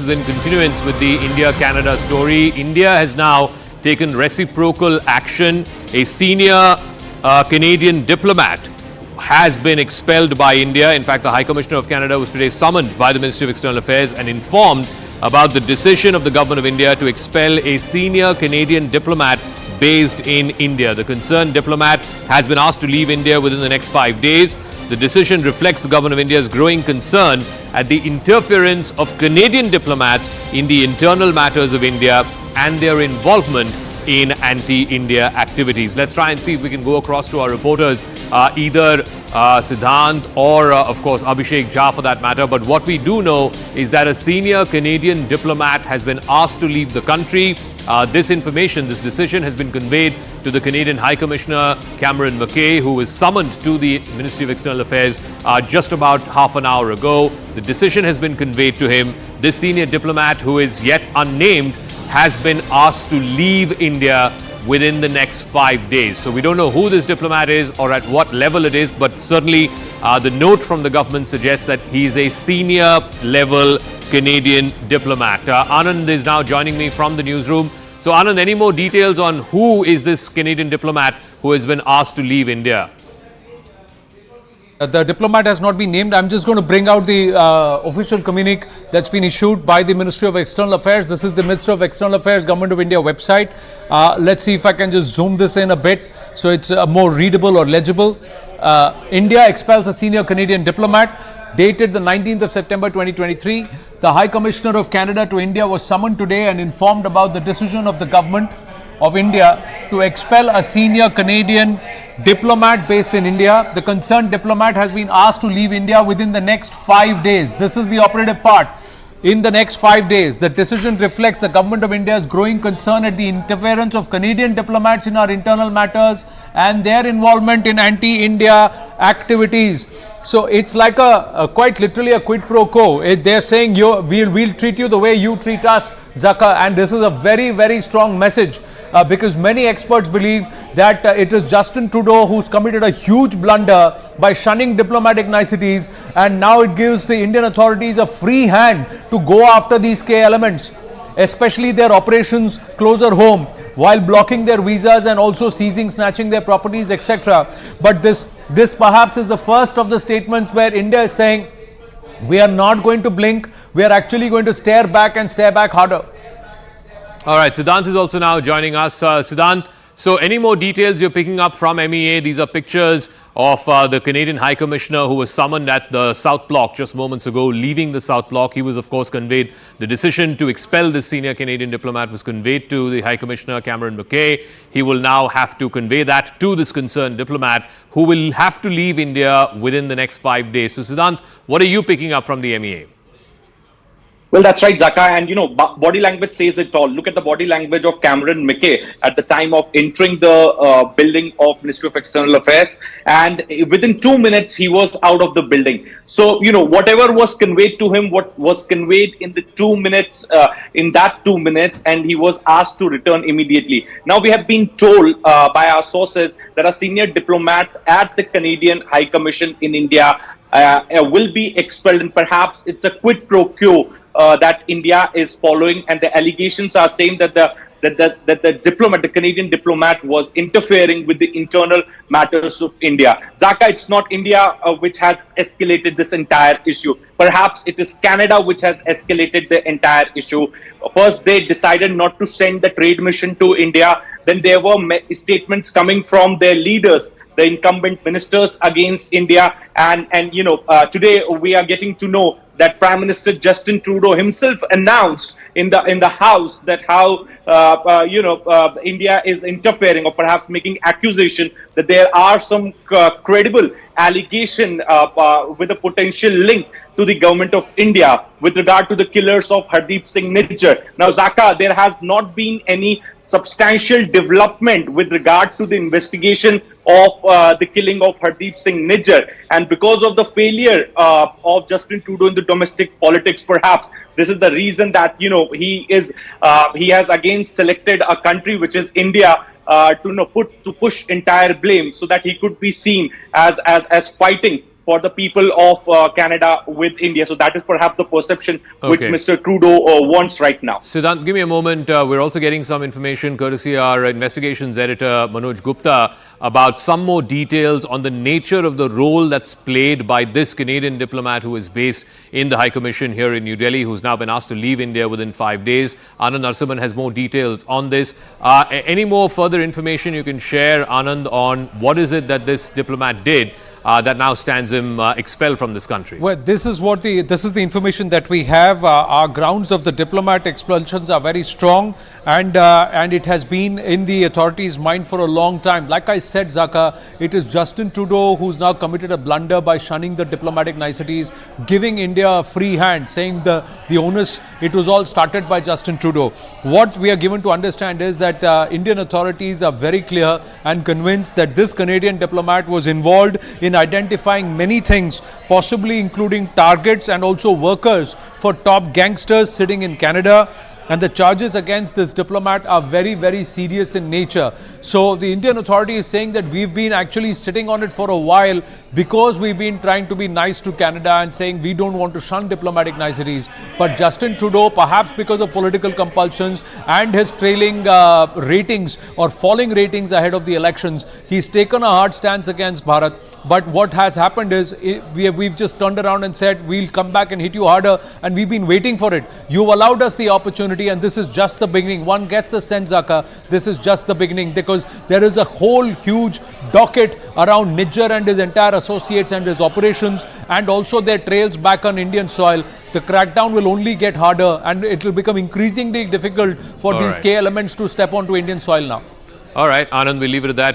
In continuance with the India-Canada story, India has now taken reciprocal action. A senior Canadian diplomat has been expelled by India. In fact, the High Commissioner of Canada was today summoned by the Ministry of External Affairs and informed about the decision of the Government of India to expel a senior Canadian diplomat based in India. The concerned diplomat has been asked to leave India within the next 5 days. The decision reflects the Government of India's growing concern at the interference of Canadian diplomats in the internal matters of India and their involvement in anti-India activities. Let's try and see if we can go across to our reporters, either Siddhant or, of course, Abhishek Jha for that matter. But what we do know is that a senior Canadian diplomat has been asked to leave the country. This decision has been conveyed to the Canadian High Commissioner Cameron McKay, who was summoned to the Ministry of External Affairs just about half an hour ago. The decision has been conveyed to him. This senior diplomat, who is yet unnamed, has been asked to leave India within the next 5 days. So we don't know who this diplomat is or at what level it is, but certainly the note from the government suggests that he is a senior level Canadian diplomat. Anand is now joining me from the newsroom. So Anand, any more details on who is this Canadian diplomat who has been asked to leave India? The diplomat has not been named. I'm just going to bring out the official communique that's been issued by the Ministry of External Affairs. This is the Ministry of External Affairs Government of India website. Let's see if I can just zoom this in a bit so it's more readable or legible. India expels a senior Canadian diplomat. Dated the 19th of September 2023, the High Commissioner of Canada to India was summoned today and informed about the decision of the Government of India to expel a senior Canadian diplomat based in India. The concerned diplomat has been asked to leave India within the next 5 days. This is the operative part. In the next 5 days, the decision reflects the Government of India's growing concern at the interference of Canadian diplomats in our internal matters and their involvement in anti-India activities. So it's like quite literally a quid pro quo. They're saying we'll treat you the way you treat us, Zaka. And this is a very, very strong message because many experts believe that it is Justin Trudeau who's committed a huge blunder by shunning diplomatic niceties, and now it gives the Indian authorities a free hand to go after these key elements, especially their operations closer home, while blocking their visas and also snatching their properties, etc. But this perhaps is the first of the statements where India is saying, we are not going to blink, we are actually going to stare back and stare back harder. All right, Siddhant is also now joining us. Siddhant, so any more details you're picking up from MEA? These are pictures of the Canadian High Commissioner who was summoned at the South Block just moments ago, leaving the South Block. He was, of course, conveyed. The decision to expel this senior Canadian diplomat was conveyed to the High Commissioner, Cameron McKay. He will now have to convey that to this concerned diplomat, who will have to leave India within the next 5 days. So, Siddhant, what are you picking up from the MEA? Well, that's right, Zaka. And, body language says it all. Look at the body language of Cameron McKay at the time of entering the building of Ministry of External Affairs. And within 2 minutes, he was out of the building. So, whatever was conveyed to him, what was conveyed in the 2 minutes, and he was asked to return immediately. Now, we have been told by our sources that a senior diplomat at the Canadian High Commission in India will be expelled, and perhaps it's a quid pro quo that India is following, and the allegations are saying that the Canadian diplomat was interfering with the internal matters of India. Zaka, it's not India which has escalated this entire issue. Perhaps it is Canada which has escalated the entire issue. First, they decided not to send the trade mission to India. Then there were statements coming from their leaders, the incumbent ministers, against India. And today we are getting to know that Prime Minister Justin Trudeau himself announced in the House that how India is interfering, or perhaps making accusation that there are some credible allegation with a potential link to the government of India with regard to the killers of Hardeep Singh Nijjar. Now, Zaka, there has not been any substantial development with regard to the investigation of the killing of Hardeep Singh Nijjar. And because of the failure of Justin Trudeau in the domestic politics, perhaps this is the reason that he has again selected a country which is India to push entire blame, so that he could be seen as fighting for the people of Canada with India. So that is perhaps the perception which Okay. Mr. Trudeau wants right now. Siddhant, give me a moment. We're also getting some information courtesy our investigations editor Manoj Gupta about some more details on the nature of the role that's played by this Canadian diplomat who is based in the High Commission here in New Delhi, who's now been asked to leave India within 5 days. Anand Narasimhan has more details on this. Any more further information you can share, Anand, on what is it that this diplomat did that now stands him expelled from this country? Well, this is the information that we have. Our grounds of the diplomat expulsions are very strong, and it has been in the authorities' mind for a long time. Like I said, Zaka, it is Justin Trudeau who's now committed a blunder by shunning the diplomatic niceties, giving India a free hand, saying the onus, it was all started by Justin Trudeau. What we are given to understand is that Indian authorities are very clear and convinced that this Canadian diplomat was involved in identifying many things, possibly including targets and also workers for top gangsters sitting in Canada. And the charges against this diplomat are very, very serious in nature. So the Indian authority is saying that we've been actually sitting on it for a while because we've been trying to be nice to Canada and saying we don't want to shun diplomatic niceties. But Justin Trudeau, perhaps because of political compulsions and his trailing ratings or falling ratings ahead of the elections, he's taken a hard stance against Bharat. But what has happened is we've just turned around and said we'll come back and hit you harder, and we've been waiting for it. You've allowed us the opportunity, and this is just the beginning. One gets the sense, Zaka, this is just the beginning, because there is a whole huge docket around Nijjar and his entire associates and his operations, and also their trails back on Indian soil. The crackdown will only get harder, and it will become increasingly difficult for these K elements to step onto Indian soil now. All right, Anand, we'll leave it at that.